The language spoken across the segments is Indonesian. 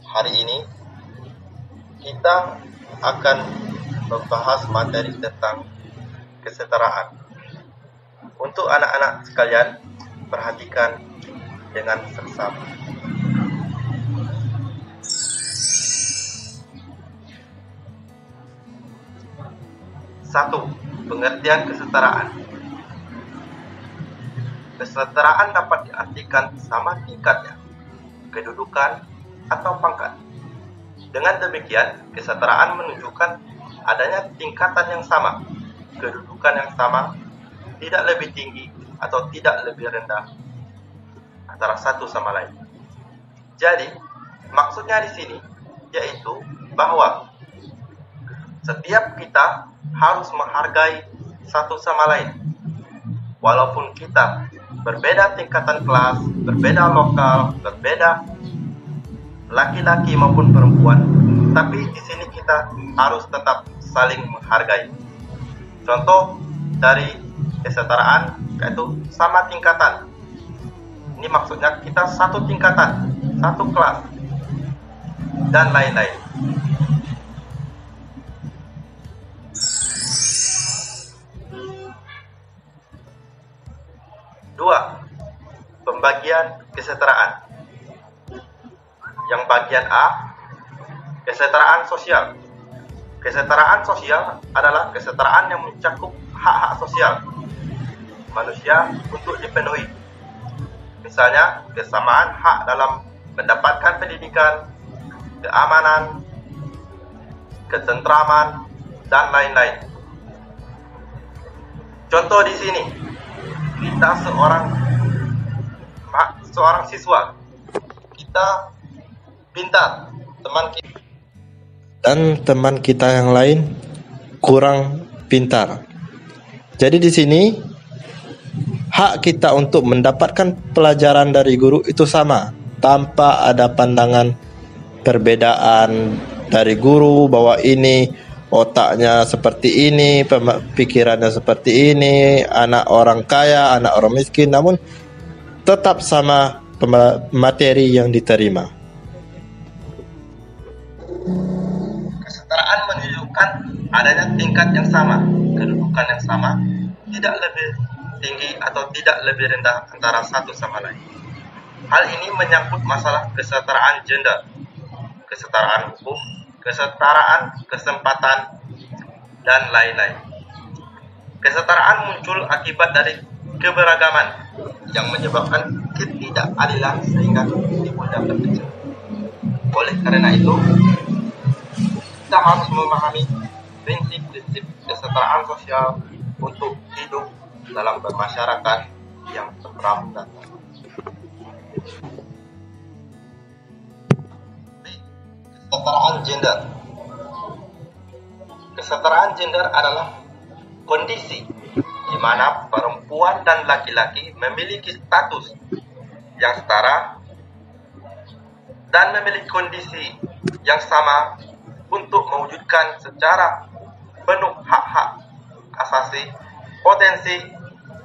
Hari ini kita akan membahas materi tentang kesetaraan. Untuk anak-anak sekalian, perhatikan dengan seksama. Satu, pengertian kesetaraan. Kesetaraan dapat diartikan sama tingkatnya, kedudukan, atau pangkat. Dengan demikian, kesetaraan menunjukkan adanya tingkatan yang sama, kedudukan yang sama, tidak lebih tinggi atau tidak lebih rendah antara satu sama lain. Jadi, maksudnya di sini yaitu bahwa setiap kita harus menghargai satu sama lain. Walaupun kita berbeda tingkatan kelas, berbeda lokal, berbeda laki-laki maupun perempuan, tapi di sini kita harus tetap saling menghargai. Contoh dari kesetaraan yaitu sama tingkatan. Ini maksudnya kita satu tingkatan, satu kelas, dan lain-lain. Dua, pembagian kesetaraan. Yang bagian A, kesetaraan sosial. Kesetaraan sosial adalah kesetaraan yang mencakup hak-hak sosial manusia untuk dipenuhi. Misalnya, kesamaan hak dalam mendapatkan pendidikan, keamanan, ketentraman, dan lain-lain. Contoh di sini, kita seorang siswa, kita pintar, dan teman kita yang lain kurang pintar. Jadi di sini hak kita untuk mendapatkan pelajaran dari guru itu sama, tanpa ada pandangan perbedaan dari guru bahwa ini otaknya seperti ini, pikirannya seperti ini, anak orang kaya, anak orang miskin, namun tetap sama materi yang diterima. Kesetaraan menunjukkan adanya tingkat yang sama, kedudukan yang sama, tidak lebih tinggi atau tidak lebih rendah antara satu sama lain. Hal ini menyangkut masalah kesetaraan gender, kesetaraan hukum, kesetaraan kesempatan, dan lain-lain. Kesetaraan muncul akibat dari keberagaman yang menyebabkan ketidakadilan sehingga timbulnya perpecahan. Oleh karena itu, kita harus memahami prinsip-prinsip kesetaraan sosial untuk hidup dalam bermasyarakat yang tentram dan kesetaraan gender. Kesetaraan gender adalah kondisi di mana perempuan dan laki-laki memiliki status yang setara dan memiliki kondisi yang sama untuk mewujudkan secara penuh hak-hak asasi, potensi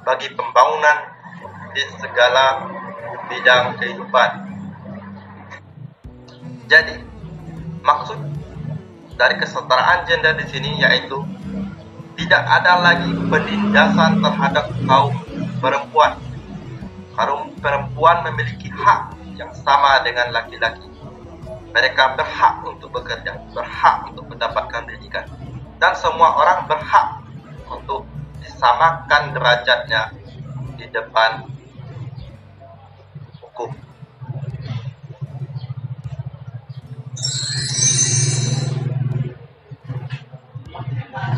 bagi pembangunan di segala bidang kehidupan. Jadi, maksud dari kesetaraan gender di sini yaitu tidak ada lagi penindasan terhadap kaum perempuan. Kaum perempuan memiliki hak yang sama dengan laki-laki. Mereka berhak untuk bekerja, berhak untuk mendapatkan pendidikan, dan semua orang berhak untuk disamakan derajatnya di depan hukum.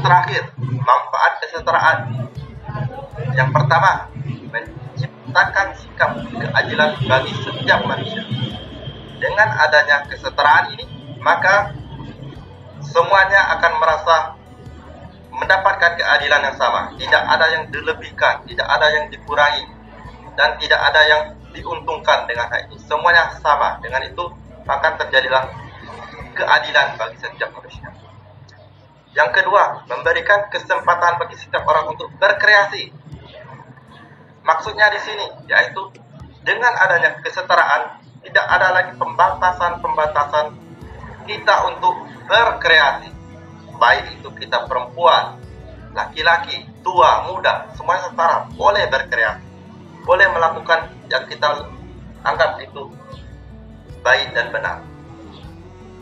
Terakhir, manfaat kesetaraan. Yang pertama, menciptakan sikap keadilan bagi setiap manusia. Dengan adanya kesetaraan ini, maka semuanya akan merasa mendapatkan keadilan yang sama. Tidak ada yang dilebihkan, tidak ada yang dikurangi, dan tidak ada yang diuntungkan dengan hal itu. Semuanya sama. Dengan itu, maka terjadilah keadilan bagi setiap manusia. Yang kedua, memberikan kesempatan bagi setiap orang untuk berkreasi. Maksudnya di sini, yaitu dengan adanya kesetaraan, Tidak ada lagi pembatasan-pembatasan kita untuk berkreasi. Baik itu kita perempuan, laki-laki, tua, muda, semuanya setara, boleh berkreasi. Boleh melakukan yang kita anggap itu baik dan benar.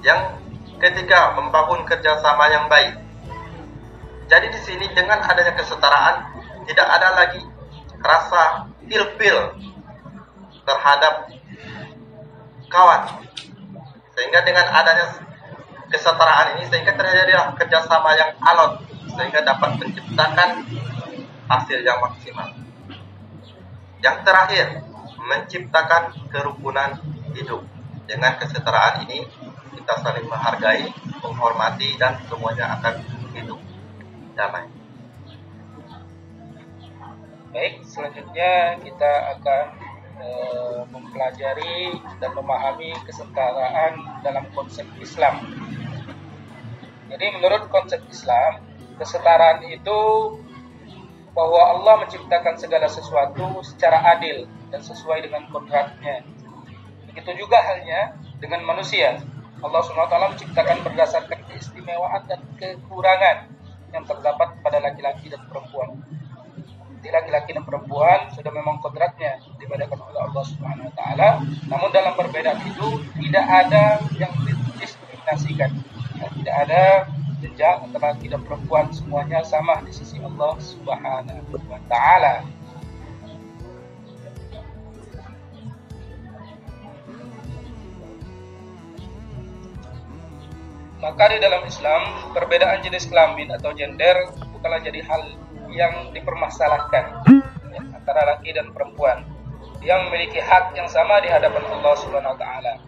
Yang ketiga, membangun kerjasama yang baik. Jadi di sini dengan adanya kesetaraan, tidak ada lagi rasa ilfil terhadap kawan. Sehingga dengan adanya kesetaraan ini, sehingga terjadilah kerjasama yang alot, sehingga dapat menciptakan hasil yang maksimal. Yang terakhir, menciptakan kerukunan hidup. Dengan kesetaraan ini, kita saling menghargai, menghormati, dan semuanya akan hidup damai. Baik, selanjutnya kita akan mempelajari dan memahami kesetaraan dalam konsep Islam. Jadi menurut konsep Islam, kesetaraan itu bahwa Allah menciptakan segala sesuatu secara adil dan sesuai dengan kodratnya. Begitu juga halnya dengan manusia. Allah SWT menciptakan berdasarkan keistimewaan dan kekurangan yang terdapat pada laki-laki dan perempuan. Di laki-laki dan perempuan sudah memang kodratnya diberikan oleh Allah Subhanahu wa taala, namun dalam perbedaan itu tidak ada yang didiskriminasikan. Tidak ada jenjang antara laki dan perempuan, semuanya sama di sisi Allah Subhanahu wa taala. Maka di dalam Islam, perbedaan jenis kelamin atau gender bukanlah jadi hal yang dipermasalahkan antara laki dan perempuan yang memiliki hak yang sama di hadapan Allah Subhanahu wa taala.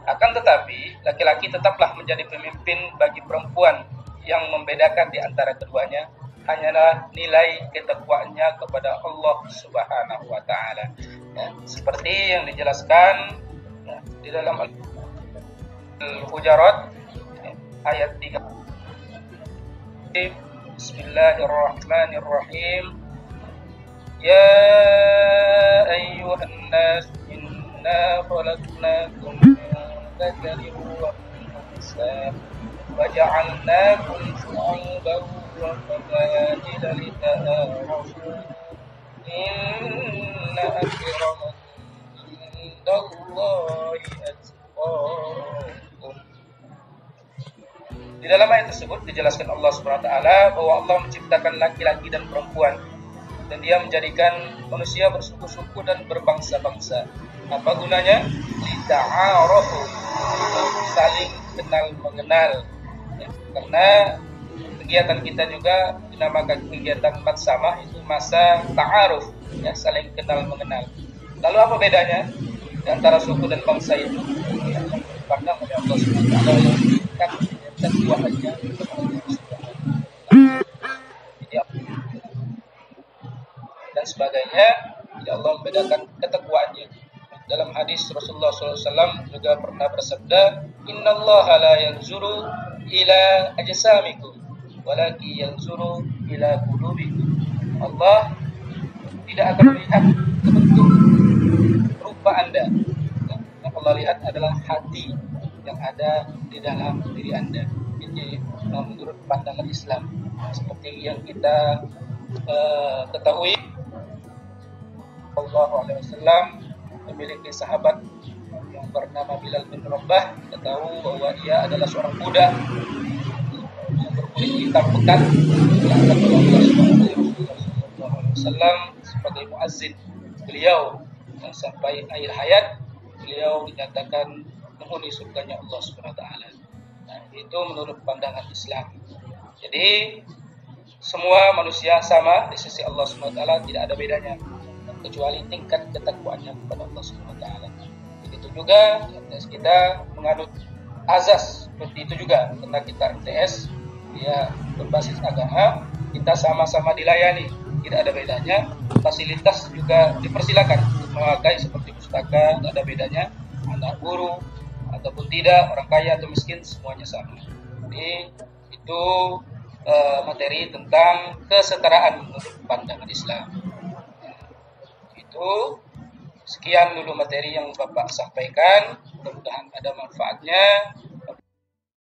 Akan tetapi, laki-laki tetaplah menjadi pemimpin bagi perempuan. Yang membedakan di antara keduanya hanyalah nilai ketakwaannya kepada Allah Subhanahu wa taala. Ya, seperti yang dijelaskan di dalam Al-Hujurat ayat 3. Bismillahirrahmanirrahim. Ya ayyuhan nas inna khalaqnakum min dzakarin wa unsa wa ja'alnakum shu'uban wa qabaila lita'arafu inna akramakum indallahi atqakum. Di dalam ayat tersebut dijelaskan Allah SWT bahwa Allah menciptakan laki-laki dan perempuan, dan Dia menjadikan manusia bersuku-suku dan berbangsa-bangsa. Apa gunanya? Lita'arafu, saling kenal mengenal. Ya, karena kegiatan kita juga dinamakan kegiatan matsama, itu masa ta'aruf, ya, saling kenal mengenal. Lalu apa bedanya di antara suku dan bangsa itu? Ya, dipandang oleh Allah SWT yang meningkat ketakwaannya dan sebagainya. Ya, Allah membedakan ketakwaannya. Dalam hadis Rasulullah SAW juga pernah bersabda, Innallaha la yanzuru ila ajsamikum walaki yanzuru ila qulubikum. Allah tidak akan melihat ke bentuk rupa Anda. Yang Allah lihat adalah hati yang ada di dalam diri Anda. Ini menurut pandangan Islam. Seperti yang kita ketahui, Sallallahu Alaihi Wasallam memiliki sahabat yang bernama Bilal bin Rabah. Kita tahu bahwa ia adalah seorang budak yang berkulit hitam pekat yang akan Allah Sallallahu Alaihi Wasallam sebagai muazzin beliau, yang sampai akhir hayat beliau dinyatakan menghuni surganya Allah Subhanahu wa taala. Nah, itu menurut pandangan Islam. Jadi semua manusia sama di sisi Allah Subhanahu wa taala, tidak ada bedanya kecuali tingkat ketakwaannya kepada Allah Subhanahu wa taala. Begitu juga kita menganut azas seperti itu juga, karena kita MTS ya berbasis agama, kita sama-sama dilayani, tidak ada bedanya. Fasilitas juga dipersilakan untuk memakai seperti pustaka, tidak ada bedanya. Anak guru ataupun tidak, orang kaya atau miskin, semuanya sama. Jadi itu materi tentang kesetaraan menurut pandangan Islam. Itu Sekian dulu materi yang Bapak sampaikan, mudah-mudahan ada manfaatnya.